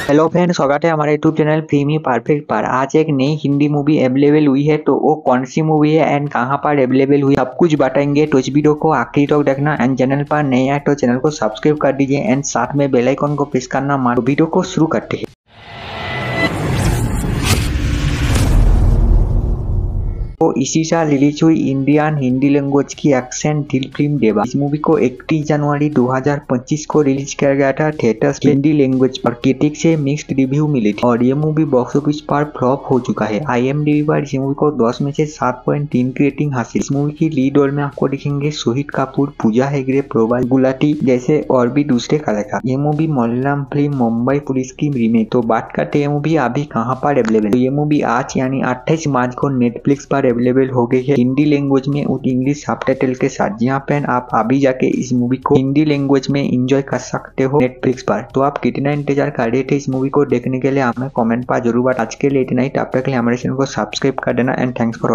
Hello friend, स्वागत है हमारे यूट्यूब चैनल फिल्मी परफेक्ट पर। आज एक नई हिंदी मूवी अवेलेबल हुई है, तो वो कौन सी मूवी है एंड कहां पर अवेलेबल हुई सब कुछ बताएंगे। तो इस वीडियो को आखिरी तक देखना एंड चैनल पर नए आए तो चैनल को सब्सक्राइब कर दीजिए एंड साथ में बेल आइकन को प्रेस करना मत। वीडियो को शुरू करते हैं। तो इसी साल रिलीज हुई इंडियन हिंदी लैंग्वेज की एक्शन थ्रिल फिल्म देवा। इस मूवी को 31 जनवरी 2025 को रिलीज किया गया था थिएटर्स हिंदी लैंग्वेज पर। क्रिटिक से मिक्स्ड रिव्यू मिली थी और ये मूवी बॉक्स ऑफिस पर फ्लॉप हो चुका है। IMDb पर इस मूवी को 10 में से 7.3 की रेटिंग हासिल। इस मूवी की लीड रोल में आपको दिखेंगे सोहित कपूर, पूजा हेगड़े, प्रोभास गुलाटी जैसे और भी दूसरे कलाकार। ये movie Malayalam film Mumbai police की रीमेक। तो बात करते हैं मूवी अभी कहाँ पर अवेलेबल है। ये मूवी आज यानी 28 मार्च को नेटफ्लिक्स पर अवेलेबल हो गई है हिंदी लैंग्वेज में और इंग्लिश सबटाइटल के साथ। जहाँ पे आप अभी जाके इस मूवी को हिंदी लैंग्वेज में एंजॉय कर सकते हो नेटफ्लिक्स पर। तो आप कितना इंतजार कर रहे थे इस मूवी को देखने के लिए हमें कमेंट पर जरूर बता। आज के लिए इतना ही, तब तक के लिए हमारे चैनल को सब्सक्राइब कर देना एंड थैंक्स फॉर